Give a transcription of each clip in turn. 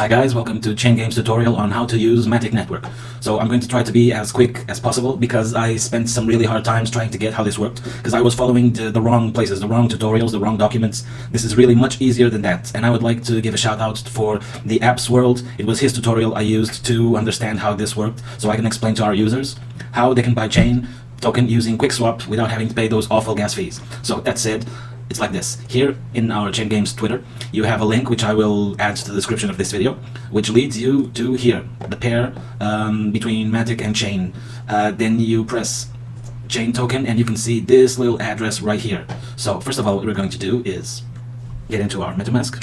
Hi guys, welcome to Chain Games tutorial on how to use Matic Network. So I'm going to try to be as quick as possible because I spent some really hard times trying to get how this worked, because I was following the wrong places, the wrong tutorials, the wrong documents. This is really much easier than that, and I would like to give a shout out for the Apps World. It was his tutorial I used to understand how this worked, so I can explain to our users how they can buy chain token using QuickSwap without having to pay those awful gas fees. So that said, it's like this. Here in our Chain Games Twitter, you have a link which I will add to the description of this video, which leads you to here, the pair between Matic and Chain. Then you press Chain token and you can see this little address right here. So first of all, what we're going to do is get into our Metamask.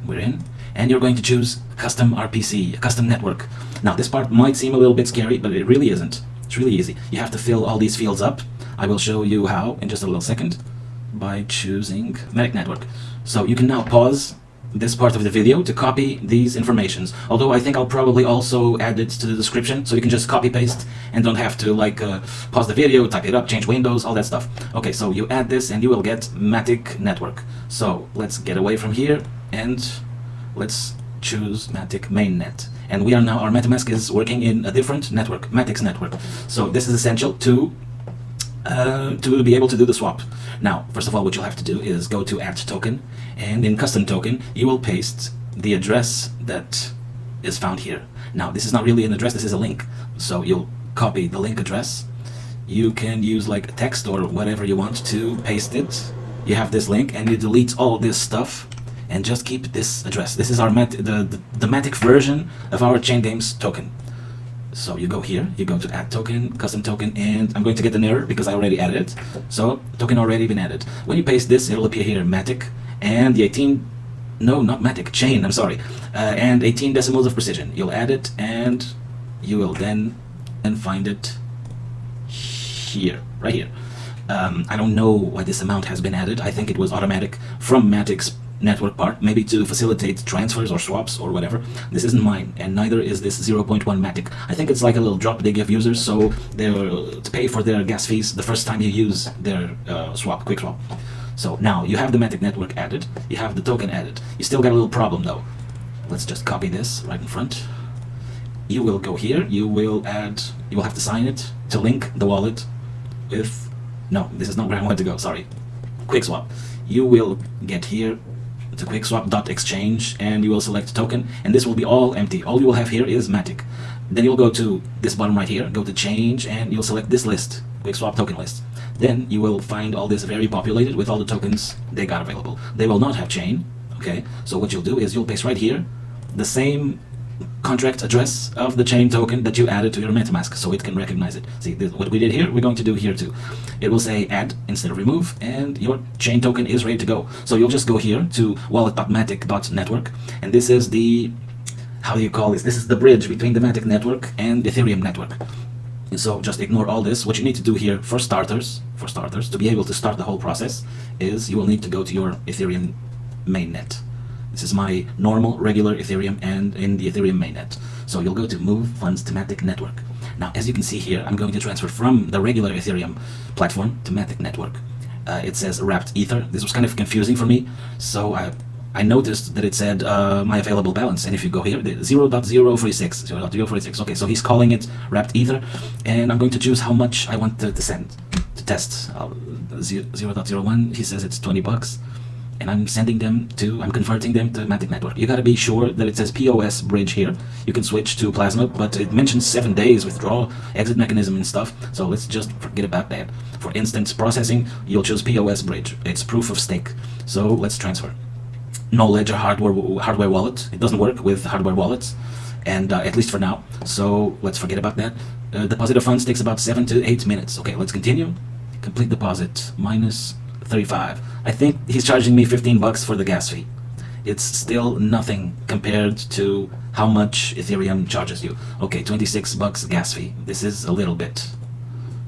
We're in, and you're going to choose Custom RPC, Custom Network. Now this part might seem a little bit scary, but it really isn't. It's really easy. You have to fill all these fields up. I will show you how in just a little second by choosing Matic Network. So you can now pause this part of the video to copy these informations, although I think I'll probably also add it to the description so you can just copy paste and don't have to pause the video, type it up, change windows, all that stuff. Okay, so you add this and you will get Matic Network. So let's get away from here and let's choose Matic Mainnet. And we are now, our Metamask is working in a different network, Matic's network. So this is essential to be able to do the swap. Now, first of all, what you'll have to do is go to add token, and in custom token, you will paste the address that is found here. Now, this is not really an address, this is a link. So you'll copy the link address. You can use like text or whatever you want to paste it. You have this link and you delete all this stuff and just keep this address. This is our the Matic version of our Chain Games token. So you go here, you go to add token, custom token, and I'm going to get an error because I already added it. So token already been added. When you paste this, it'll appear here Matic and the 18, no, not Matic, chain, I'm sorry, and 18 decimals of precision. You'll add it and you will then find it here, right here. I don't know why this amount has been added. I think it was automatic from Matic's network part, maybe to facilitate transfers or swaps or whatever. This isn't mine, and neither is this 0.1 Matic. I think it's like a little drop they give users so they're to pay for their gas fees the first time you use their QuickSwap. So now you have the Matic network added, you have the token added. You still got a little problem though. Let's just copy this right in front. You will go here, you will have to sign it to link the wallet with, no, this is not where I want to go, sorry, QuickSwap. You will get here to QuickSwap.exchange and you will select token, and this will be all empty. All you will have here is Matic. Then you'll go to this bottom right here, go to change, and you'll select this list, QuickSwap token list. Then you will find all this very populated with all the tokens they got available. They will not have chain, okay? So what you'll do is you'll paste right here the same contract address of the chain token that you added to your Metamask so it can recognize it. See, what we did here, we're going to do here too. It will say add instead of remove, and your chain token is ready to go. So you'll just go here to wallet.matic.network, and this is the, how do you call this? This is the bridge between the Matic network and Ethereum network. And so just ignore all this. What you need to do here for starters, to be able to start the whole process, is you will need to go to your Ethereum mainnet. This is my normal, regular Ethereum and in the Ethereum mainnet. So you'll go to move funds to Matic Network. Now, as you can see here, I'm going to transfer from the regular Ethereum platform to Matic Network. It says wrapped ether. This was kind of confusing for me. So I noticed that it said my available balance. And if you go here, 0.046, 0.046. Okay, so he's calling it wrapped ether. And I'm going to choose how much I want to send, to test. 0.01, he says it's 20 bucks. And I'm sending them to, I'm converting them to Matic Network. You gotta be sure that it says POS bridge here. You can switch to Plasma, but it mentions 7 days withdrawal, exit mechanism and stuff. So let's just forget about that. For instance processing, you'll choose POS bridge. It's proof of stake. So let's transfer. No ledger hardware wallet. It doesn't work with hardware wallets, and at least for now. So let's forget about that. Deposit of funds takes about 7 to 8 minutes. Okay, let's continue. Complete deposit minus 35. I think he's charging me 15 bucks for the gas fee. It's still nothing compared to how much Ethereum charges you. Okay, 26 bucks gas fee. This is a little bit.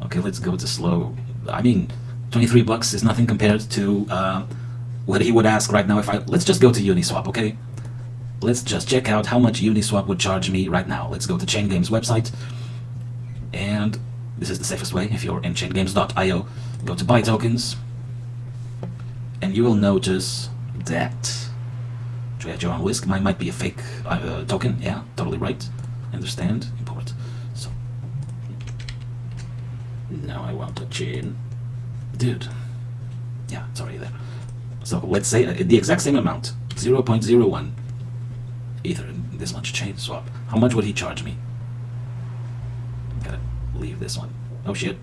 Okay, let's go to slow. I mean, 23 bucks is nothing compared to what he would ask right now if let's just go to Uniswap, okay? Let's just check out how much Uniswap would charge me right now. Let's go to Chain Games website, and this is the safest way. If you're in chaingames.io, go to buy tokens, and you will notice that Actually, at your own risk. Mine might be a fake token. Yeah, totally right. Understand. Import. So now I want a chain, dude. Yeah, it's already there. So let's say the exact same amount, 0.01 Ether, this much chain swap. How much would he charge me? Gotta leave this one. Oh shit.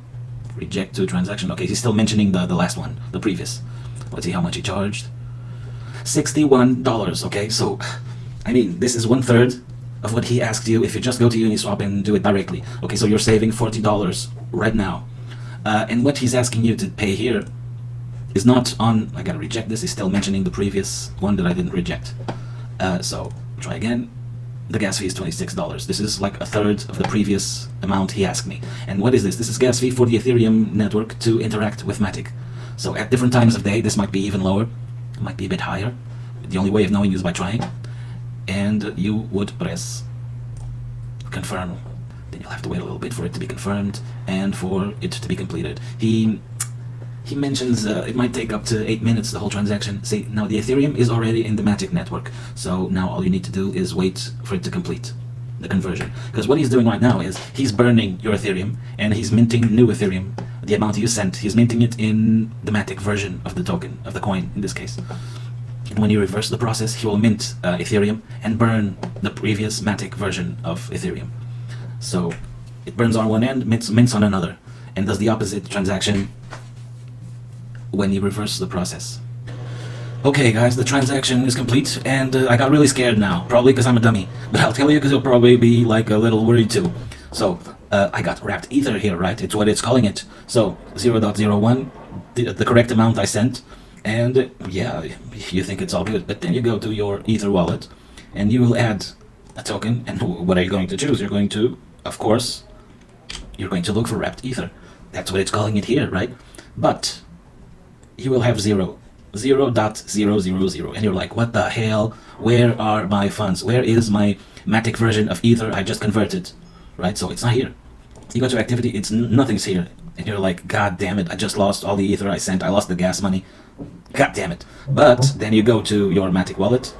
Reject to transaction. Okay, he's still mentioning the last one, the previous. Let's see how much he charged. $61. Okay, so I mean, this is 1/3 of what he asked you if you just go to Uniswap and do it directly. Okay, so you're saving $40 right now. And what he's asking you to pay here is not on, I gotta reject this, he's still mentioning the previous one that I didn't reject. So try again. The gas fee is $26. This is like 1/3 of the previous amount he asked me. And what is this? This is gas fee for the Ethereum network to interact with Matic. So at different times of day, this might be even lower, it might be a bit higher. The only way of knowing is by trying. And you would press confirm. Then you'll have to wait a little bit for it to be confirmed and for it to be completed. He mentions it might take up to 8 minutes, the whole transaction. See, now the Ethereum is already in the Matic network. So now all you need to do is wait for it to complete the conversion. Because what he's doing right now is he's burning your Ethereum and he's minting new Ethereum. The amount you sent, he's minting it in the Matic version of the token, of the coin in this case. And when you reverse the process, he will mint Ethereum and burn the previous Matic version of Ethereum. So it burns on one end, mints on another, and does the opposite transaction when you reverse the process. Okay guys, the transaction is complete, and I got really scared now, probably because I'm a dummy, but I'll tell you because you'll probably be like a little worried too. So I got wrapped Ether here, right? It's what it's calling it. So 0.01, the correct amount I sent, and yeah, you think it's all good, but then you go to your Ether wallet and you will add a token, and what are you going to choose? You're going to, of course, you're going to look for wrapped Ether. That's what it's calling it here, right? But you will have 0.000, and you're like, what the hell? Where are my funds? Where is my Matic version of Ether I just converted? Right? So it's not here. You go to activity, it's nothing's here, and you're like, god damn it, I just lost all the Ether I sent. I lost the gas money. God damn it. But then you go to your Matic wallet,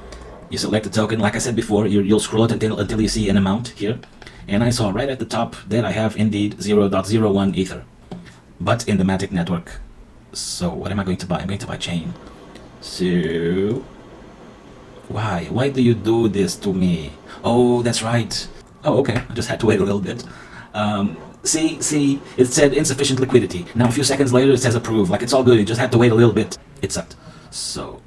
you select the token. Like I said before, you'll scroll it until you see an amount here, and I saw right at the top that I have indeed 0.01 Ether, but in the Matic network. So what am I going to buy? I'm going to buy chain. So why do you do this to me? Oh, that's right. Oh, okay, I just had to wait a little bit. See, it said insufficient liquidity. Now a few seconds later it says approve. Like, it's all good, you just had to wait a little bit. It sucked. So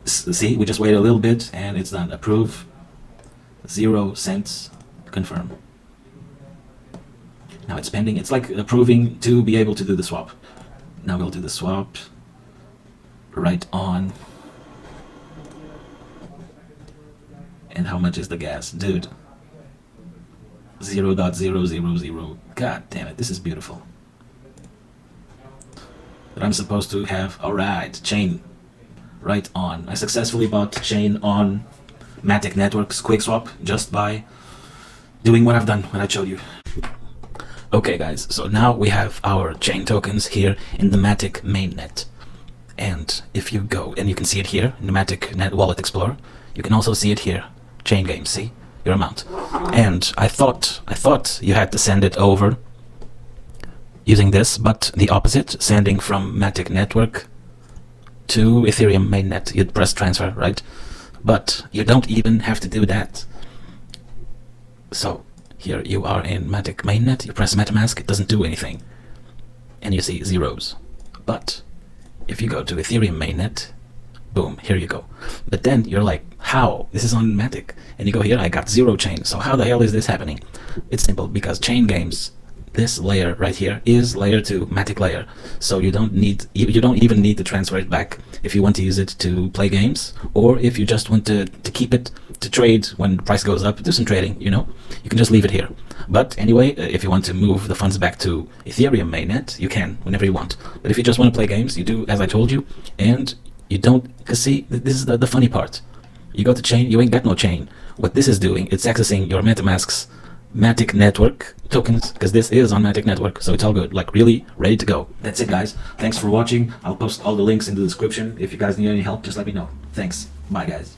see, we just wait a little bit and it's done. Approve, 0 cents, confirm. Now it's pending. It's like approving to be able to do the swap. Now we'll do the swap right on. And how much is the gas? Dude, 0.000. God damn it, this is beautiful. But I'm supposed to have, alright, chain right on. I successfully bought chain on Matic Network's QuickSwap just by doing what I've done, what I showed you. Okay guys, so now we have our chain tokens here in the Matic Mainnet. And if you go, and you can see it here in the Matic Net Wallet Explorer, you can also see it here, chain game, see your amount. And I thought you had to send it over using this, but the opposite, sending from Matic Network to Ethereum Mainnet. You'd press transfer, right? But you don't even have to do that. So here you are in Matic Mainnet, you press Metamask, it doesn't do anything, and you see zeros. But if you go to Ethereum Mainnet, boom, here you go. But then you're like, how? This is on Matic, and you go here, I got 0 chain. So how the hell is this happening? It's simple, because chain games, this layer right here is layer 2 Matic layer. So you don't even need to transfer it back if you want to use it to play games, or if you just want to keep it to trade when the price goes up, do some trading, you know, you can just leave it here. But anyway, if you want to move the funds back to Ethereum Mainnet, you can whenever you want. But if you just want to play games, you do as I told you, and you don't, because see, this is the funny part. You go to chain, you ain't got no chain. What this is doing, it's accessing your Metamask's Matic Network tokens, because this is on Matic Network, so it's all good, like really ready to go. That's it guys, thanks for watching. I'll post all the links in the description. If you guys need any help, just let me know. Thanks, bye guys.